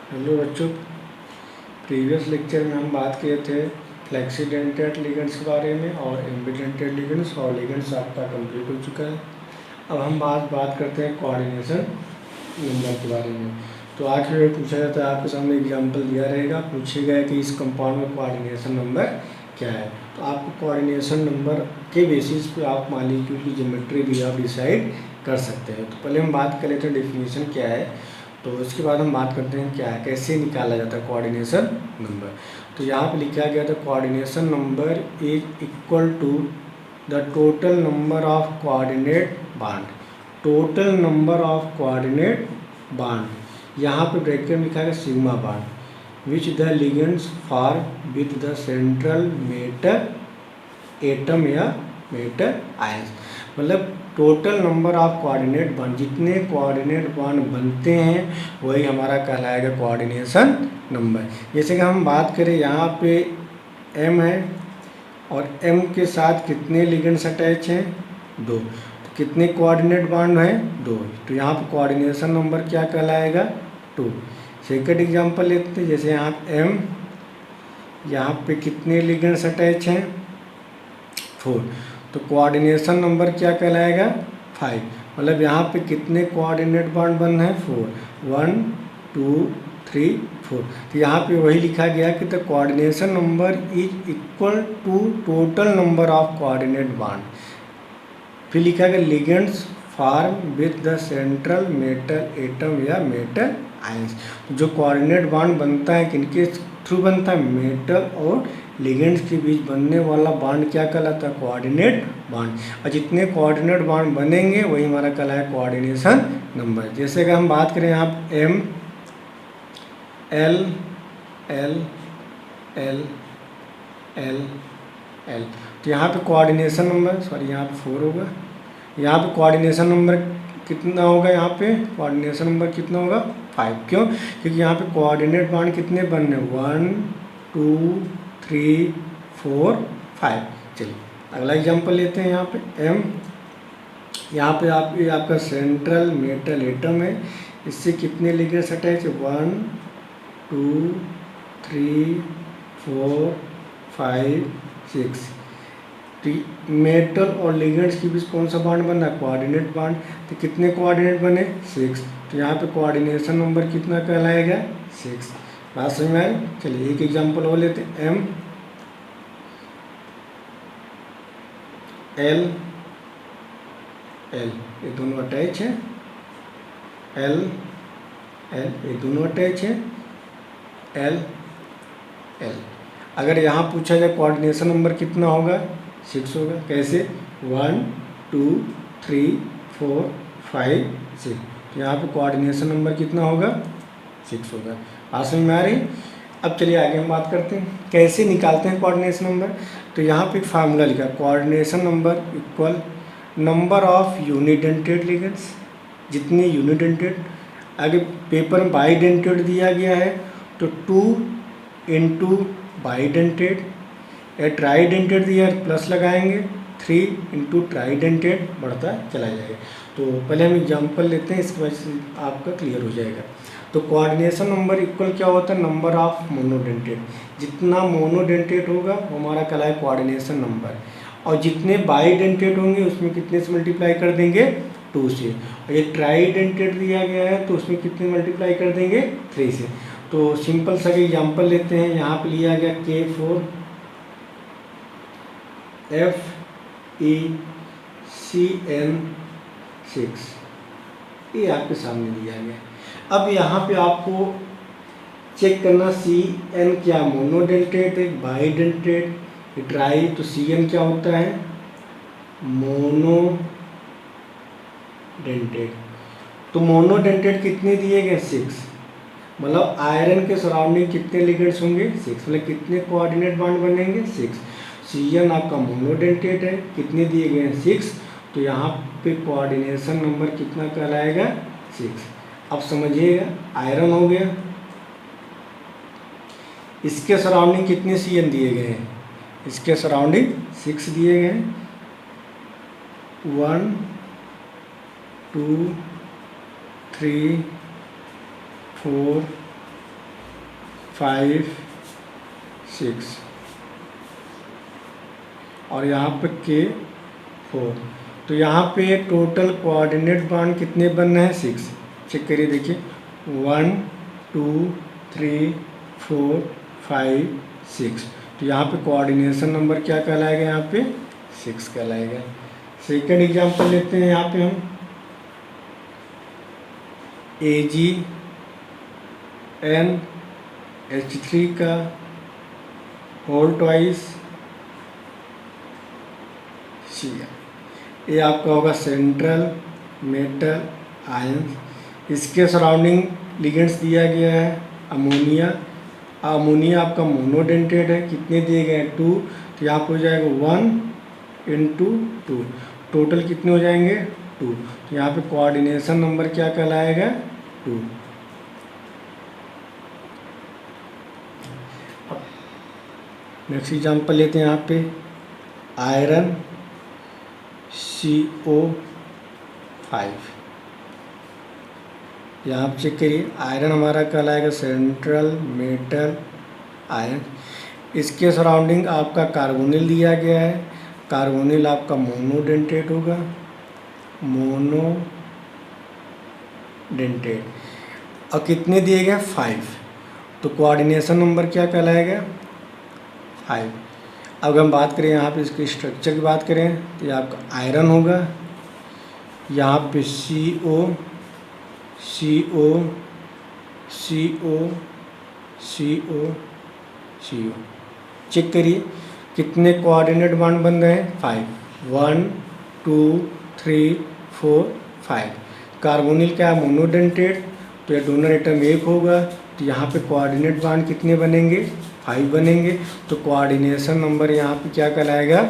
Hello बच्चों, previous lecture में हम बात किए थे फ्लेक्सीडेंटेड लिगेंड्स के बारे में और एम्बिडेंटेड लिगेंड्स, और लिगेंड्स आपका कंप्लीट हो चुका है। अब हम बात करते हैं कोऑर्डिनेशन नंबर के बारे में। तो आखिर में पूछा जाता है, आपके सामने एग्जांपल दिया रहेगा, पूछेगा कि इस कंपाउंड में कोऑर्डिनेशन नंबर क्या है। तो आपको कोऑर्डिनेशन नंबर के बेसिस पे आप मॉलिक्यूल की ज्योमेट्री भी आप डिसाइड कर सकते हैं। तो पहले हम बात कर लेते हैं डेफिनेशन क्या है, तो इसके बाद हम बात करते हैं क्या है, कैसे निकाला जाता है कोऑर्डिनेशन नंबर। तो यहाँ पे लिखा गया था coordination number is equal to the total number of coordinate bond. Total number of coordinate bond, यहाँ पे ब्रैकेट में लिखा है sigma bond which the ligands form with the central metal atom या मेटल आयंस। मतलब total number of coordinate bond, जितने coordinate bond बनते हैं वही हमारा कहलाएगा कोऑर्डिनेशन नंबर। जैसे कि हम बात करें यहाँ पे m है और m के साथ कितने लिगेंड्स अटैच हैं, 2। तो कितने कोऑर्डिनेट बांड हैं, 2। तो यहाँ पे कोऑर्डिनेशन नंबर क्या कहलाएगा, 2। सेकंड एग्जांपल लेते हैं, जैसे यहाँ m, यहाँ पे कितने लिगेंड्स अटैच हैं, 4। तो कोऑर्डिनेशन नंबर क्या कहलाएगा, 5। मतलब यहाँ पे कितने कोऑर्डिनेट बांड बन हैं, 4। 1 2 3 4। तो यहाँ पे वही लिखा गया कि the coordination number is equal to total number of coordinate bond. फिर लिखा गया ligands form with the central metal atom या मेटल आयंस। जो कोऑर्डिनेट बांड बनता है किनके थ्रू बनता है, मेटल और लिगेंड्स के बीच बनने वाला बांड क्या कहलाता है, कोऑर्डिनेट बांड। और जितने कोऑर्डिनेट बांड बनेंगे वही हमारा कहलाएगा कोऑर्डिनेशन नंबर। जैसे कि हम बात करें यहाँ M L L L L L, तो यहाँ पे कोऑर्डिनेशन नंबर, सॉरी यहाँ पे 4 होगा। यहाँ पे कोऑर्डिनेशन नंबर कितना होगा, यहाँ पे कोऑर्डिनेशन नंबर कितना होगा, 5। क्यों, क्योंकि यहाँ पे कोऑर्डिनेट बांड कितने बनने, 1 2 3 4 5। चलिए अगला एग्जांपल लेते हैं। यहाँ पे M, यहाँ पे आपका सेंट्रल मेटल एटम है, इससे कितने लिगेंड्स अटैच है, 1 2 3 4 5 6। तो मेटल और लिगेंड्स के बीच कौन सा बांड बना, कोऑर्डिनेट बांड। तो कितने कोऑर्डिनेट बने, 6। तो यहाँ पे कोऑर्डिनेशन नंबर कितना कहलाएगा, 6। बात समझ में आई। चलिए एक एग्जांपल और लेते हैं। M L L, ये दोनों अटैच है, L L, ये दोनों अटैच है, L L। अगर यहाँ पूछा जाए कोऑर्डिनेशन नंबर कितना होगा, 6 होगा। कैसे, 1 2 3 4 5 6। तो यहाँ पे कोऑर्डिनेशन नंबर कितना होगा, 6 होगा। बात समझ में आ रही। अब चलिए आगे हम बात करते हैं कैसे निकालते हैं कोऑर्डिनेशन नंबर। तो यहाँ पे एक फार्मूला लिखा, coordination number equal number of unidentate ligands, जितने यूनिडेंटेड। आगे पेपर में बाईडेंटेड दिया गया है तो 2 इंटू बाईडेंटेड, या ट्राईडेंटेड दिया है प्लस लगाएंगे, 3 इंटू ट्राईडेंटेड बढ़ता चला जाएगा। तो पहले हम एग्जांपल लेते हैं, इसके बाद से आपका क्लियर हो जाएगा। तो कोऑर्डिनेशन नंबर इक्वल क्या होता है, नंबर ऑफ मोनोडेंटेड। जितना मोनोडेंटेड होगा वो हमारा कहलाए कोऑर्डिनेशन नंबर, और जितने बाईडेंटेड होंगे उसमें कितने से मल्टीप्लाई कर देंगे, 2 से। और ये ट्राईडेंटेड दिया गया है तो उसमें कितने मल्टीप्लाई कर देंगे, 3 से। तो सिंपल सा एग्जांपल लेते हैं। यहाँ पे लिया गया K4 FeCN6, ये आपके सामने दिया गया। अब यहाँ पे आपको चेक करना, CN क्या मोनोडेंटेड है, बाईडेंटेड, ट्राई। तो CN क्या होता है, मोनोडेंटेड। तो मोनोडेंटेड कितने दिए गए, 6। मतलब आयरन के सराउंडिंग कितने लिगेंड्स होंगे, 6। मतलब कितने कोऑर्डिनेट बांड बनेंगे, 6। CN आपका मोनोडेंटेड है, कितने दिए गए हैं, 6। तो यहाँ पे कोऑर्डिनेशन नंबर कितना कहलाएगा, 6। अब समझिएगा, आयरन हो गया, इसके सराउंडिंग कितने CN दिए गए हैं, इसके सराउंडिंग 6 दिए गए हैं, 1 2 3 4 5 6 और यहाँ पे K 4। तो यहाँ पे टोटल कोऑर्डिनेट बांड कितने बन रहे हैं? 6। चेक करिए, देखिए 1 2 3 4 5 6। तो यहाँ पे कोऑर्डिनेशन नंबर क्या कहलाएगा? यहाँ पे 6 कहलाएगा। सेकेंड एग्जांपल लेते हैं। यहाँ पे हम AgNH3 का होल ट्वाइस Cl। ये आपका होगा सेंट्रल मेटल आयन। इसके सराउंडिंग लिगेंड्स दिया गया है अमोनिया। अमोनिया आपका मोनोडेंटेड है, कितने दिए गए हैं? 2। तो यहाँ पर हो जाएगा 1 × 2। टोटल कितने हो जाएंगे? 2। तो यहाँ पे कोऑर्डिनेशन नंबर क्या कहलाएगा? 2। नेक्स्ट एग्जांपल लेते हैं। यहाँ पे आयरन CO5। यहाँ आप चेक करिए, आयरन हमारा कहलाएगा सेंट्रल मेटल आयन। इसके सराउंडिंग आपका कार्बोनिल दिया गया है। कार्बोनिल आपका मोनोडेंटेट होगा, मोनोडेंटेट। और कितने दिए गए? 5। तो कोऑर्डिनेशन नंबर क्या कहलाएगा? 5। अब हम बात करें यहाँ पे इसके स्ट्रक्चर की बात करें तो ये आपका आयरन होगा। यहाँ पे CO CO CO CO CO। Check करिए कितने कोऑर्डिनेट बांड बन रहे हैं? 5। 1 2 3 4 5। कार्बोनिल क्या है? मोनोडेंटेट। तो ये डोनर एटम 1 होगा। तो यहाँ पे कोऑर्डिनेट बांड कितने बनेंगे? 5 बनेंगे। तो कोऑर्डिनेशन नंबर यहाँ पे क्या कहलाएगा?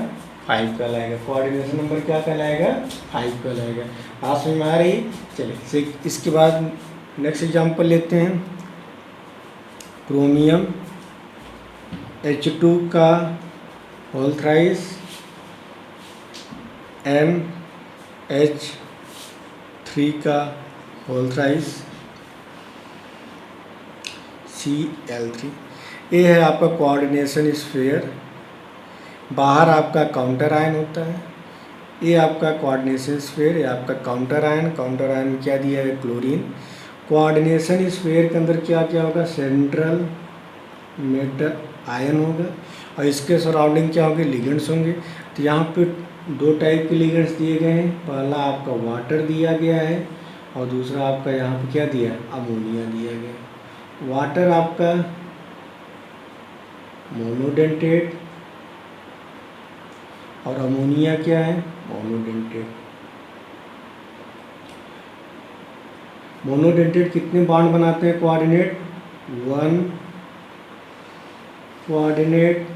5 कहलाएगा। कोऑर्डिनेशन नंबर क्या कहलाएगा? 5 कहलाएगा। बात समझ में आ रही? चलिए इसके बाद नेक्स्ट एग्जांपल लेते हैं। क्रोमियम H2 का होल थ्राइस NH3 का होल थ्राइस Cl3। ये है आपका कोऑर्डिनेशन स्फीयर। बाहर आपका काउंटर आयन होता है। ये आपका कोऑर्डिनेशन स्फीयर, ये आपका काउंटर आयन। काउंटर आयन में क्या दिया है? क्लोरीन। कोऑर्डिनेशन स्फीयर के अंदर क्या क्या होगा? सेंट्रल मेटल आयन होगा और इसके सराउंडिंग क्या होंगे? लिगेंड्स होंगे। तो यहाँ पे 2 टाइप के लिगेंड्स दिए गए हैं। पहला आपका वाटर दिया गया है और दूसरा आपका यहाँ पे क्या दिया? अमोनिया दिया गया। वाटर आपका मोनोडेंटेट और अमोनिया क्या है? मोनोडेंटेट। मोनोडेंटेट कितने बॉन्ड बनाते हैं? Coordinate 1 coordinate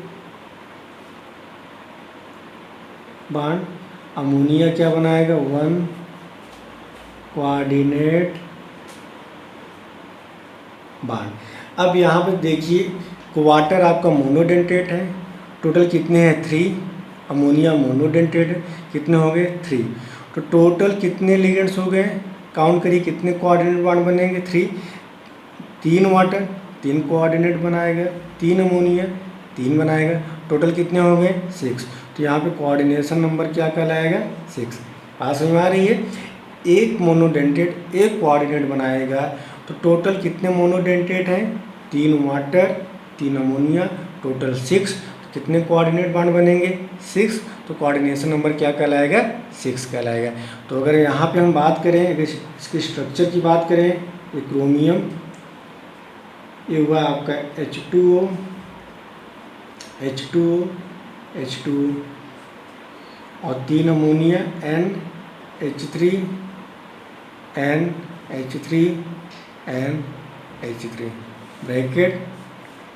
bond. अमोनिया क्या बनाएगा? 1 कोऑर्डिनेट बॉन्ड। अब यहाँ पे देखिए वाटर आपका मोनोडेंटेट है। टोटल कितने हैं? 3। अमोनिया मोनोडेंटेट है, कितने हो गए? 3। तो टोटल कितने लिगेंड्स हो गए? काउंट करिए कितने कोऑर्डिनेट बॉन्ड बनेंगे? 3। 3 वाटर 3 कोऑर्डिनेट बनाएगा, 3 अमोनिया 3 बनाएगा। टोटल कितने हो गए? 6। तो यहाँ पे कोऑर्डिनेशन नंबर क्या कहलाएगा? 6। बात समझ में आ रही है? एक मोनोडेंटेट एक कोऑर्डिनेट बनाएगा तो टोटल कितने मोनोडेंटेट हैं? 3 वाटर 3 अमोनिया, टोटल 6। कितने कोऑर्डिनेट बॉन्ड बनेंगे? 6। तो कोऑर्डिनेशन नंबर क्या कहलाएगा? 6 कहलाएगा। तो अगर यहाँ पे हम बात करें, अगर इसके स्ट्रक्चर की बात करें, ये क्रोमियम, ये हुआ आपका H2O और 3 अमोनिया NH3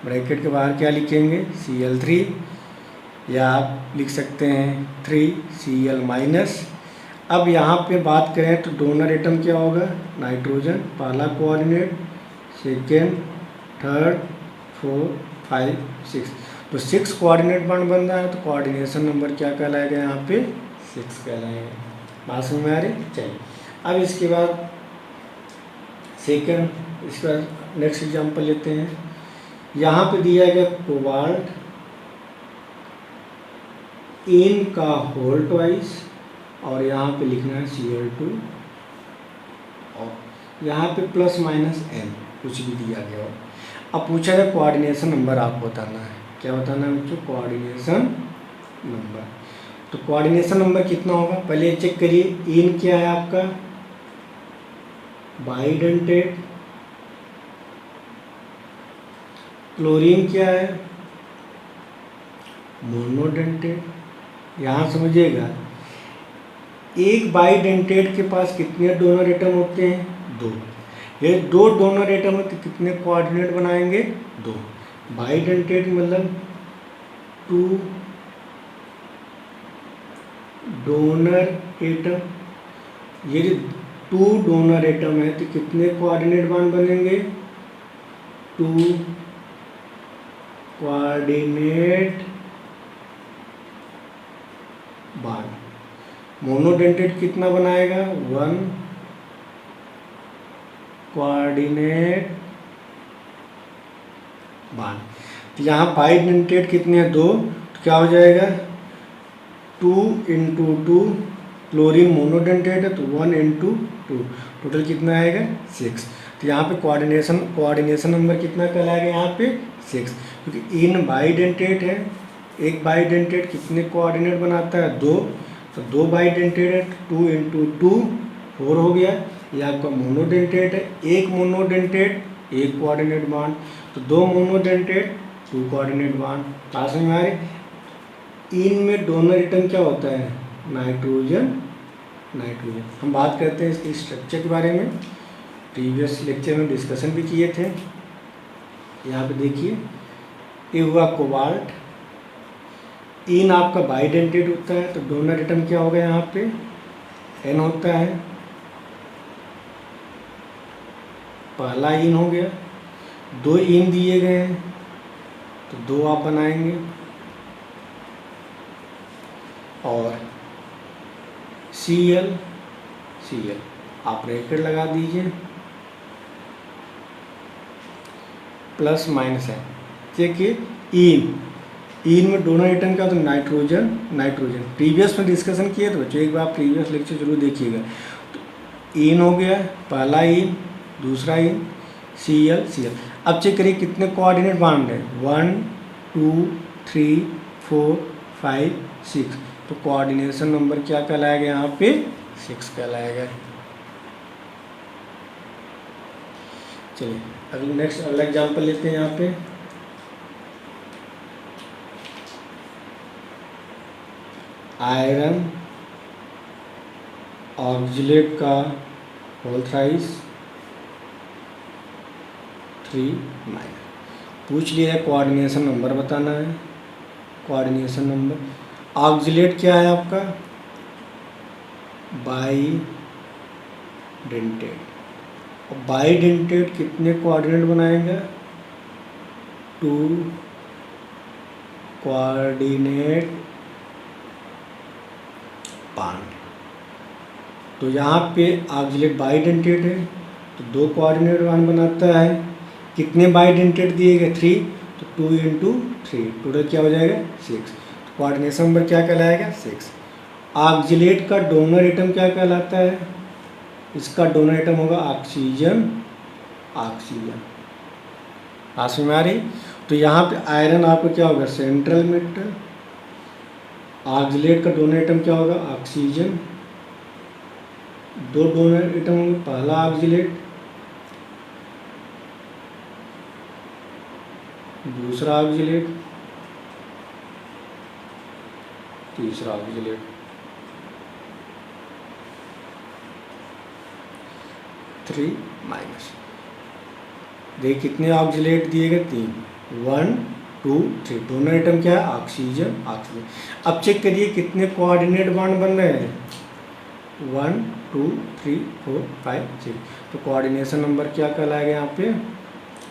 ब्रैकेट के बाहर क्या लिखेंगे? Cl3 या आप लिख सकते हैं 3Cl-। अब यहाँ पे बात करें तो डोनर एटम क्या होगा? नाइट्रोजन, पहला कोऑर्डिनेट, सेकेंड, थर्ड, 4, 5, 6। तो 6 कोऑर्डिनेट बॉन्ड बन रहा है तो कोऑर्डिनेशन नंबर क्या कहलाएगा? यहाँ पे 6 कहलाएगा। बात समझ में आ रही? चलिए अब इसके बाद नेक्स्ट एग्जांपल लेते हैं। यहाँ पे दिया गया कोबाल्ट इन का होल ट्वाइस और यहाँ पे लिखना है Cl2 और यहाँ पे प्लस माइनस n कुछ भी दिया गया हो। अब पूछा है कोऑर्डिनेशन नंबर आपको बताना है। क्या बताना है बच्चों? Coordination number. तो कोऑर्डिनेशन नंबर कितना होगा पहले चेक करिए। इन क्या है आपका? बाइडेंटेट। क्लोरीन क्या है? मोनोडेंटेट। यहाँ समझिएगा, एक बाइडेंटेट के पास कितने डोनर एटम होते हैं? 2। ये 2 डोनर एटम है तो कितने कोऑर्डिनेट बनाएंगे? 2। बाइडेंटेट मतलब 2 डोनर एटम। ये 2 डोनर एटम है तो कितने कोऑर्डिनेट बॉन्ड बनेंगे? 2 कोऑर्डिनेट बॉन्ड। मोनोडेंटेट कितना बनाएगा? 1 कोऑर्डिनेट बॉन्ड। तो यहाँ बाइडेंटेट कितने हैं? 2। तो क्या हो जाएगा? 2 × 2। क्लोरीन मोनोडेंटेट है तो 1 × 2 टोटल कितना आएगा? 6। तो यहाँ पे कोऑर्डिनेशन नंबर कितना कहलाएगा? यहाँ पे 6, क्योंकि इन बाइडेंटेट है। एक बाइडेंटेट कितने कोऑर्डिनेट बनाता है? 2। तो 2 बाइडेंटेट है 2 × 2 4 हो गया। ये आपका मोनोडेंटेट है। एक मोनोडेंटेट 1 कोऑर्डिनेट बॉन्ड, तो 2 मोनोडेंटेट 2 कोऑर्डिनेट बॉन्ड। पास में हमारे इन में डोनर एटम क्या होता है? नाइट्रोजन। हम बात करते हैं इसके स्ट्रक्चर के बारे में। प्रीवियस लेक्चर में डिस्कशन भी किए थे। यहाँ पे देखिए, ये हुआ कोबाल्ट। इन आपका बाइडेंटेट होता है तो डोनर एटम क्या होगा? यहाँ पे N होता है। पहला इन हो गया। 2 इन दिए गए हैं तो 2 आप बनाएंगे और Cl आप ब्रैकेट लगा दीजिए प्लस माइनस है। देखिए इन में डोनर एटम क्या होता है? नाइट्रोजन। प्रीवियस में डिस्कशन किए तो बच्चों एक बार प्रीवियस लेक्चर जरूर देखिएगा। तो इन हो गया, पहला इन, दूसरा इन, Cl। अब चेक करिए कितने कोऑर्डिनेट बॉन्ड है? 1 2 3 4 5 6। तो कोऑर्डिनेशन नंबर क्या कहलाएगा? यहाँ पे 6 कहलाएगा। चलिए अगला एग्जाम्पल लेते हैं। यहाँ पे आयरन ऑक्जेलेट का होल थ्राइस 3 माइनस। पूछ लिया है कोऑर्डिनेशन नंबर बताना है। कोऑर्डिनेशन नंबर ऑक्जेलेट क्या है आपका? बाइडेंटेट। और बाइडेंटेट कितने कोऑर्डिनेट बनाएगा? 2 कोऑर्डिनेट बॉन्ड। तो यहाँ पे ऑक्जेलेट बाइडेंटेट है तो 2 कोऑर्डिनेट बॉन्ड बनाता है। कितने बाइडेंटेट दिए गए? 3, तो 2 × 3 टोटल क्या हो जाएगा? 6। तो कोऑर्डिनेशन नंबर क्या कहलाएगा? 6। ऑक्जेलेट का डोनर एटम क्या कहलाता है? इसका डोनर एटम होगा ऑक्सीजन। पास में आ रही। तो यहाँ पे आयरन आपका क्या होगा? Central metal. ऑक्जेलेट का डोनर एटम क्या होगा? ऑक्सीजन। 2 डोनर एटम होंगे, पहला ऑक्जेलेट, दूसरा ऑक्जेलेट, तीसरा ऑक्जेलेट। 3 माइनस। देखिए कितने ऑक्जेलेट दिए गए? 3। 1 2 3। डोनर एटम क्या है? ऑक्सीजन। अब चेक करिए कितने कोऑर्डिनेट बॉन्ड बन रहे हैं? 1 2 3 4 5 6। तो कोऑर्डिनेशन नंबर क्या कहलाएगा यहाँ पे?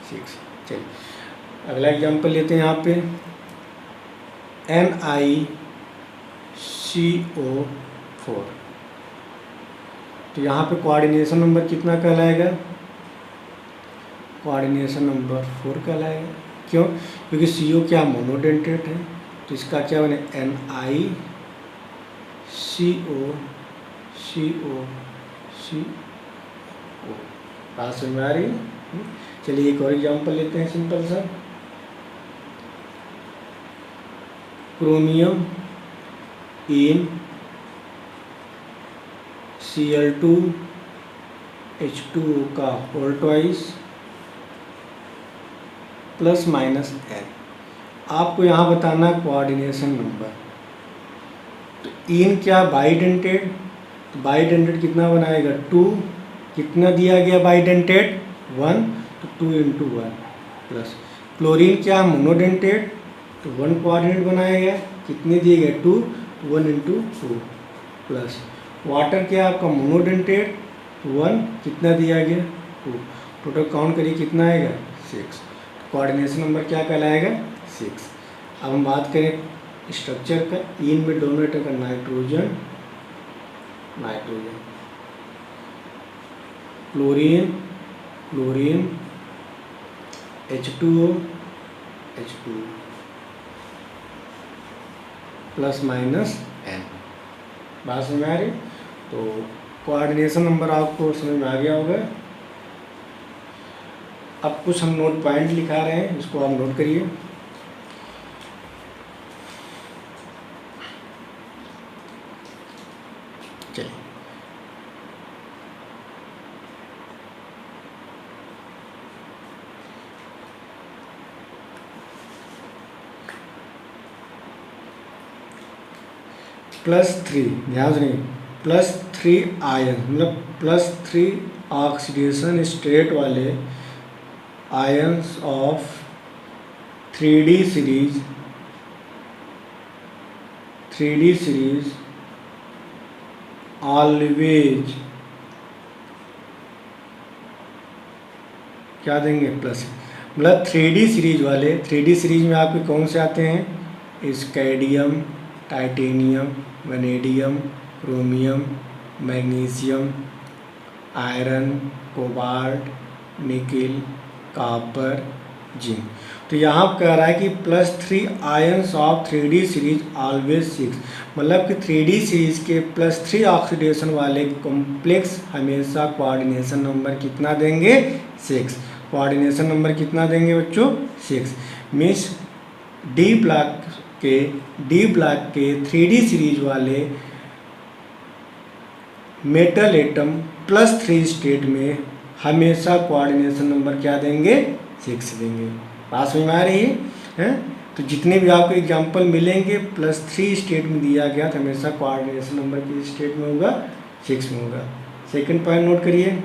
6। चलिए अगला एग्जांपल लेते हैं। यहाँ पे NiCO4। तो यहाँ पे कोऑर्डिनेशन नंबर कितना कहलाएगा? कोऑर्डिनेशन नंबर 4 कहलाएगा। क्यों? क्योंकि CO क्या मोनोडेंटेट है, तो इसका क्या बने NiCO बात समझ में आ रही है? चलिए एक और एग्जांपल लेते हैं सिंपल सा। क्रोमियम इन Cl2H2O का whole twice plus minus n। आपको यहाँ बताना कोऑर्डिनेशन नंबर। तो इन क्या बाइडेंटेड, तो बाइडेंटेड कितना बनाएगा 2, कितना दिया गया बाइडेंटेड 1, तो 2 × 1 प्लस। क्लोरीन क्या मोनोडेंटेड, तो 1 कोऑर्डिनेट बनाया गया, कितने दिए गए 2, तो 1 × 2 प्लस। वाटर क्या आपका मोनोडेंटेड 1, कितना दिया गया 2, टोटल काउंट करिए कितना आएगा 6। कोऑर्डिनेशन नंबर क्या कहलाएगा 6। अब हम बात करें स्ट्रक्चर का, इन में डोनेटर का nitrogen, chlorine H2O plus minus n। बात समझ में आ रही? तो कोऑर्डिनेशन नंबर आपको समझ में आ गया होगा। अब कुछ हम नोट पॉइंट लिखा रहे हैं, इसको आप नोट करिए। चलिए +3, ध्यान सुनिए, +3 आयन मतलब +3 ऑक्सीडेशन स्टेट वाले ions of 3D series always क्या देंगे प्लस। मतलब 3D सीरीज वाले, 3D सीरीज में आपके कौन से आते हैं, scandium, titanium, vanadium, chromium, magnesium, iron, cobalt, nickel, copper, zinc. तो यहाँ कह रहा है कि +3 ions of 3D series always 6, मतलब कि 3D सीरीज के +3 ऑक्सीडेशन वाले कॉम्प्लेक्स हमेशा कोऑर्डिनेशन नंबर कितना देंगे 6। कोऑर्डिनेशन नंबर कितना देंगे बच्चों 6। मीन्स डी ब्लॉक के 3D सीरीज वाले मेटल एटम +3 स्टेट में हमेशा कोऑर्डिनेशन नंबर क्या देंगे 6 देंगे। बात समझ में आ रही है? तो जितने भी आपको एग्जांपल मिलेंगे +3 स्टेट में दिया गया तो हमेशा कोऑर्डिनेशन नंबर किस स्टेट में होगा 6 में होगा। सेकंड पॉइंट नोट करिए।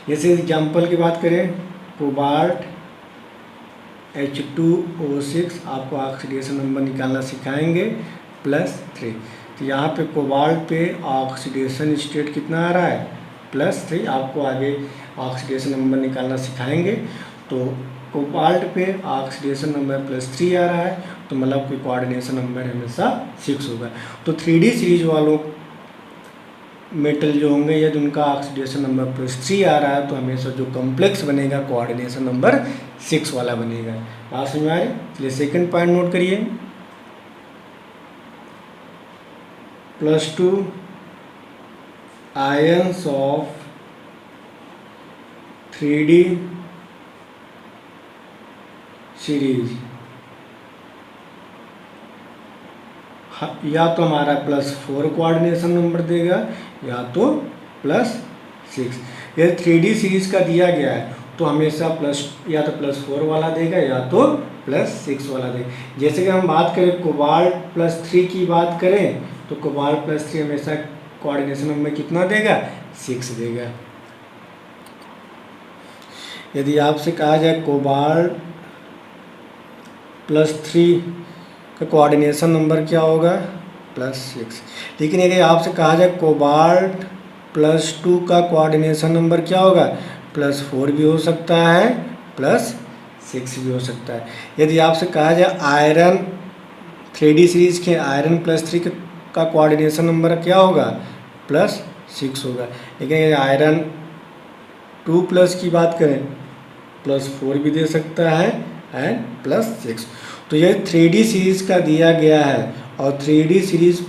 जैसे एग्जांपल की बात करें, कोबाल्ट H2O6, आपको ऑक्सीडेशन नंबर निकालना सिखाएंगे +3। तो यहाँ पे कोबाल्ट पे ऑक्सीडेशन स्टेट कितना आ रहा है +3, आपको आगे ऑक्सीडेशन नंबर निकालना सिखाएंगे। तो कोबाल्ट पे ऑक्सीडेशन नंबर +3 आ रहा है, तो मतलब कि कोऑर्डिनेशन नंबर हमेशा 6 होगा। तो 3D सीरीज वालों मेटल जो होंगे यदि उनका ऑक्सीडेशन नंबर +3 आ रहा है तो हमेशा जो कॉम्प्लेक्स बनेगा कोऑर्डिनेशन नंबर 6 वाला बनेगा। बात समझ में आए? चलिए सेकंड पॉइंट नोट करिए। +2 आयंस ऑफ 3D सीरीज या तो हमारा +4 कोऑर्डिनेशन नंबर देगा या तो +6। यदि 3D सीरीज का दिया गया है तो हमेशा या तो +4 वाला देगा या तो +6 वाला देगा। जैसे कि हम बात करें कोबाल्ट +3 की बात करें तो कोबाल्ट +3 हमेशा कोऑर्डिनेशन नंबर कितना देगा 6 देगा। यदि आपसे कहा जाए कोबाल्ट +3 का कोऑर्डिनेशन नंबर क्या होगा +6, लेकिन यदि आपसे कहा जाए कोबाल्ट +2 का कोऑर्डिनेशन नंबर क्या होगा +4 भी हो सकता है +6 भी हो सकता है। यदि आपसे कहा जाए आयरन 3D सीरीज के आयरन +3 का कोऑर्डिनेशन नंबर क्या होगा +6 होगा। लेकिन यदि आयरन 2+ की बात करें +4 भी दे सकता है एंड +6। तो ये 3D सीरीज़ का दिया गया है और 3D सीरीज़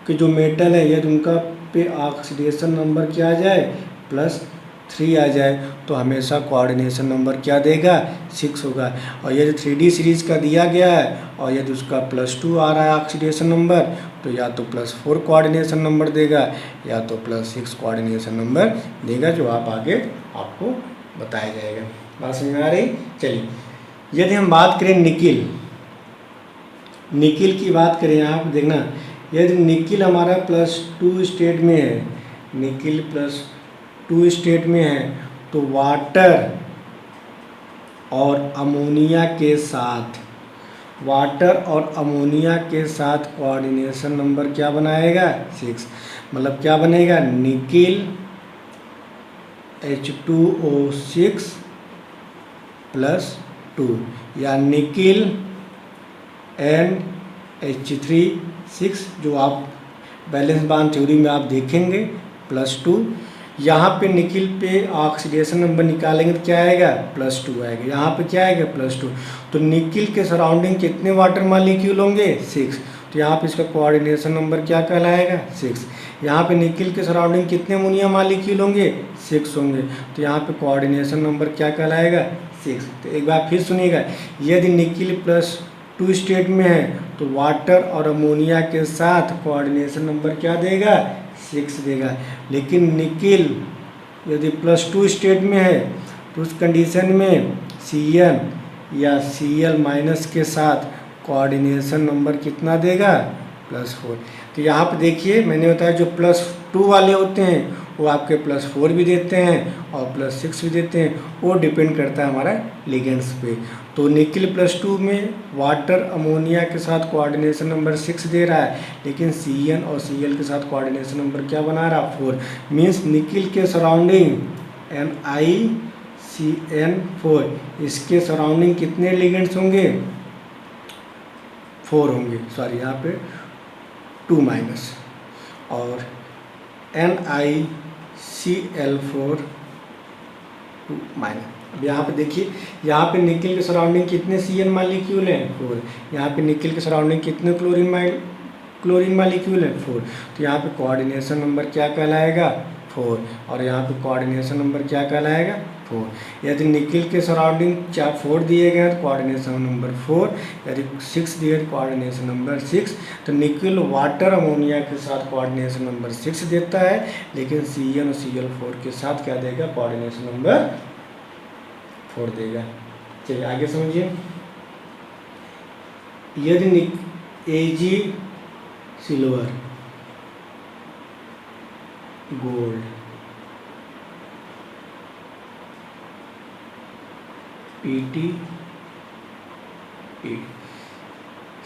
के जो मेटल है यदि उनका पे ऑक्सीडेशन नंबर क्या आ जाए +3 आ जाए तो हमेशा कोऑर्डिनेशन नंबर क्या देगा 6 होगा। और यदि 3D सीरीज़ का दिया गया है और यदि उसका +2 आ रहा है ऑक्सीडेशन नंबर तो या तो +4 कोऑर्डिनेशन नंबर देगा या तो +6 कोऑर्डिनेशन नंबर देगा, जो आप आगे आपको बताया जाएगा। बात समझ में आ रही? चलिए, यदि हम बात करें निकिल की बात करें, यहाँ पर देखना, यदि निकिल हमारा +2 स्टेट में है, निकिल +2 स्टेट में है तो वाटर और अमोनिया के साथ कोऑर्डिनेशन नंबर क्या बनाएगा 6। मतलब क्या बनेगा, निकिल H2O6 +2 या निकिल एंड H3 6, जो आप बैलेंस बॉन्ड थ्योरी में आप देखेंगे +2। यहाँ पे निकिल पे ऑक्सीडेशन नंबर निकालेंगे तो क्या आएगा +2 आएगा, यहाँ पे क्या आएगा +2। तो निकिल के सराउंडिंग कितने वाटर मॉलिक्यूल होंगे 6, तो यहाँ पे इसका कोऑर्डिनेशन नंबर क्या कहलाएगा 6। यहाँ पे निकिल के सराउंडिंग कितने अमोनिया मॉलिक्यूल होंगे 6 होंगे, तो यहाँ पे कोऑर्डिनेशन नंबर क्या कहलाएगा 6। तो एक बार फिर सुनिएगा, यदि निकिल +2 स्टेट में है तो वाटर और अमोनिया के साथ कोऑर्डिनेशन नंबर क्या देगा 6 देगा। लेकिन निकिल यदि +2 स्टेट में है तो उस कंडीशन में Cn या Cl- के साथ कोऑर्डिनेशन नंबर कितना देगा +4। तो यहाँ पर देखिए मैंने बताया जो +2 वाले होते हैं वो आपके +4 भी देते हैं और +6 भी देते हैं, वो डिपेंड करता है हमारा लिगेंड्स पे। तो निकिल +2 में वाटर अमोनिया के साथ कोऑर्डिनेशन नंबर 6 दे रहा है, लेकिन Cn और Cl के साथ कोऑर्डिनेशन नंबर क्या बना रहा है 4। मीन्स निकिल के सराउंडिंग NiCN4, इसके सराउंडिंग कितने लिगेंड्स होंगे 4 होंगे, सॉरी यहाँ पे 2- और NiCl4 2-। अब यहाँ पे देखिए, यहाँ पे निकिल के सराउंडिंग कितने Cn मॉलिक्यूल हैं 4, यहाँ पे निकिल के सराउंडिंग कितने क्लोरीन मॉलिक्यूल हैं 4। तो यहाँ पे कोऑर्डिनेशन नंबर क्या कहलाएगा 4 और यहाँ पे कोऑर्डिनेशन नंबर क्या कहलाएगा 4। यदि निकिल के सराउंडिंग 4 दिए गए तो कोऑर्डिनेशन नंबर 4, यदि 6 दिए तो कोऑर्डिनेशन नंबर 6। तो निकिल वाटर अमोनिया के साथ कोऑर्डिनेशन नंबर 6 देता है, लेकिन Cn और Cl4 के साथ क्या देगा कोऑर्डिनेशन नंबर 4 देगा। चलिए आगे समझिए, यदि Ag silver, gold, Pt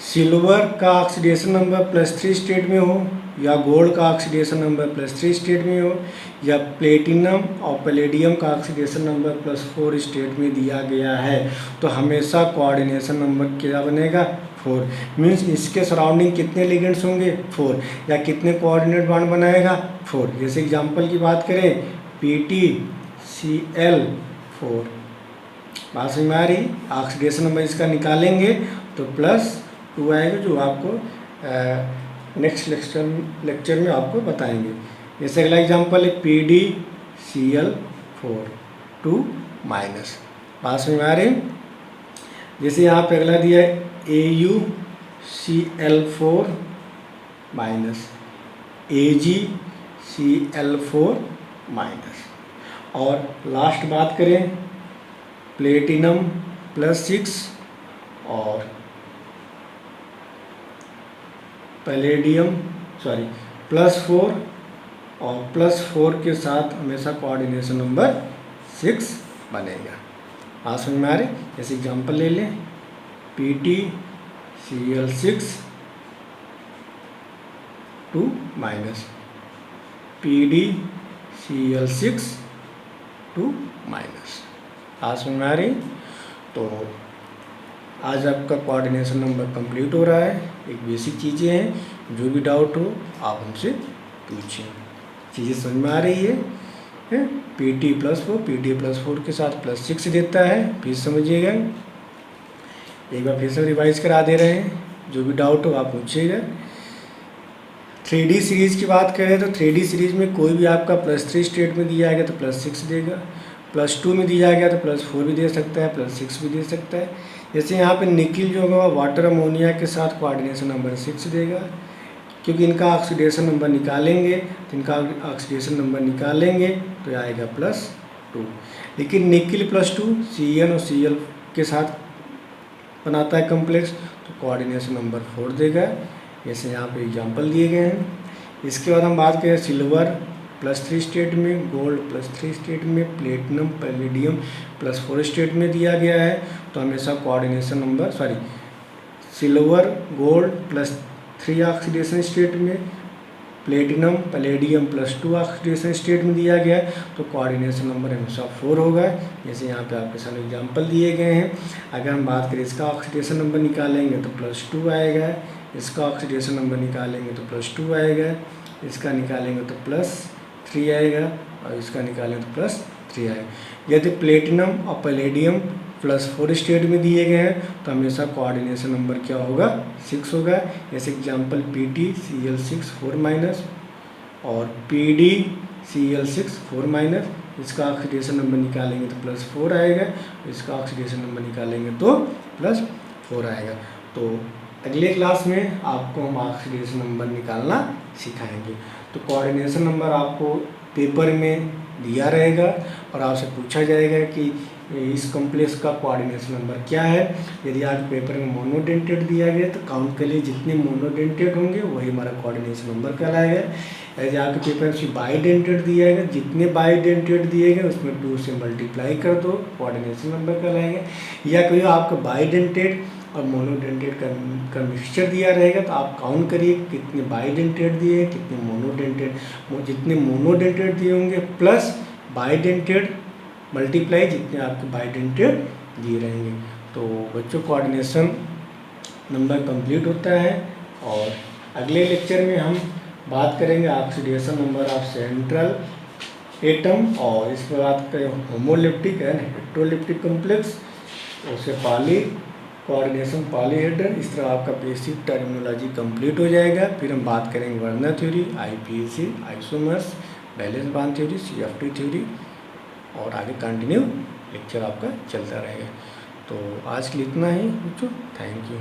silver का ऑक्सीडेशन नंबर +3 स्टेट में हो या गोल्ड का ऑक्सीडेशन नंबर +3 स्टेट में हो या प्लेटिनम और पैलेडियम का ऑक्सीडेशन नंबर +4 स्टेट में दिया गया है, तो हमेशा कोऑर्डिनेशन नंबर क्या बनेगा 4। मीन्स इसके सराउंडिंग कितने लिगेंड्स होंगे 4, या कितने कोऑर्डिनेट बॉन्ड बनाएगा 4। जैसे एग्जांपल की बात करें PtCl4, बात समझ में आ रही, ऑक्सीडेशन नंबर इसका निकालेंगे तो +2 आएगा, जो आपको नेक्स्ट लेक्चर में आपको बताएंगे। जैसे अगला एग्जांपल है PdCl4 2-। बात समझ में आ रही, जैसे यहाँ पे अगला दिया है AuCl4- AgCl4-। और लास्ट बात करें प्लेटिनम +6 और पैलेडियम +4 और +4 के साथ हमेशा कोऑर्डिनेशन नंबर 6 बनेगा। बात समझ में आ रही, जैसे एग्जांपल ले लें PtCl6 2-, PdCl6 2-। आज समझ में आ रही, तो आज आपका कोऑर्डिनेशन नंबर कंप्लीट हो रहा है। एक बेसिक चीज़ें हैं, जो भी डाउट हो आप हमसे पूछें। चीज़ें समझ में आ रही है है Pt+4 के साथ +6 देता है। फिर समझिएगा, एक बार फिर से रिवाइज करा दे रहे हैं, जो भी डाउट हो आप पूछिएगा। 3D सीरीज़ की बात करें तो 3D सीरीज़ में कोई भी आपका +3 स्टेट में दिया गया तो +6 देगा, +2 में दिया गया तो +4 भी दे सकता है, +6 भी दे सकता है। जैसे यहाँ पे निकिल जो होगा वाटर अमोनिया के साथ कोऑर्डिनेशन नंबर 6 देगा, क्योंकि इनका ऑक्सीडेशन नंबर निकालेंगे तो आएगा +2। लेकिन निकिल +2 Cn और Cl के साथ बनाता है कम्प्लेक्स, तो कोऑर्डिनेशन नंबर 4 देगा। जैसे यहाँ पे एग्जांपल दिए गए हैं। इसके बाद हम बात करें सिल्वर +3 स्टेट में, गोल्ड +3 स्टेट में, प्लेटिनम पैलेडियम +4 स्टेट में दिया गया है, तो हमेशा coordination number silver gold +3 oxidation state में, प्लेटिनम पैलेडियम +2 ऑक्सीडेशन स्टेट में दिया गया है, तो कोऑर्डिनेशन नंबर हमेशा 4 होगा। जैसे यहाँ पे आपके सामने एग्जांपल दिए गए हैं। अगर हम बात करें इसका ऑक्सीडेशन नंबर निकालेंगे तो +2 आएगा, इसका ऑक्सीडेशन नंबर निकालेंगे तो +2 आएगा, इसका निकालेंगे तो +3 आएगा, और इसका निकालेंगे तो +3 आएगा। यदि प्लेटिनम और पैलेडियम +4 स्टेट में दिए गए हैं तो हमेशा कोऑर्डिनेशन नंबर क्या होगा, 6 होगा। जैसे एग्जांपल PtCl6 4- और PdCl6 4-, इसका ऑक्सीडेशन नंबर निकालेंगे तो +4 आएगा, इसका ऑक्सीडेशन नंबर निकालेंगे तो +4 आएगा। तो अगले क्लास में आपको हम ऑक्सीडेशन नंबर निकालना सिखाएंगे। तो कोऑर्डिनेशन नंबर आपको पेपर में दिया रहेगा और आपसे पूछा जाएगा कि इस कॉम्प्लेक्स का कोऑर्डिनेशन नंबर क्या है। यदि आपके पेपर में मोनोडेंटेड दिया गया तो काउंट के लिए जितने मोनोडेंटेड होंगे वही हमारा कोऑर्डिनेशन नंबर कहलाएगा। यदि आपके पेपर में बाईडेंटेड दिया गया, जितने बाईडेंटेड दिए गए उसमें 2 से मल्टीप्लाई कर दो, कोऑर्डिनेशन नंबर कहलाएगा। या कोई आपका बाईडेंटेड और मोनोडेंटेड का मिक्सचर दिया रहेगा तो आप काउंट करिए कितने बाईडेंटेड दिए, कितने मोनोडेंटेड। जितने मोनोडेंटेड दिए होंगे प्लस बाईडेंटेड मल्टीप्लाई जितने आपके बाईडेंटेड दिए रहेंगे। तो बच्चों कोऑर्डिनेशन नंबर कंप्लीट होता है। और अगले लेक्चर में हम बात करेंगे oxidation number of central atom, और इसके बाद करें होमोलिप्टिक एंड हेटेरोलिप्टिक कॉम्प्लेक्स, उससे कोऑर्डिनेशन पॉलीहेड्रल। इस तरह आपका बेसिक टर्मिनोलॉजी कंप्लीट हो जाएगा। फिर हम बात करेंगे Werner theory, IPAC, isomers, valence bond theory, CFT theory, और आगे कंटिन्यू लेक्चर आपका चलता रहेगा। तो आज के लिए इतना ही बच्चों, थैंक यू।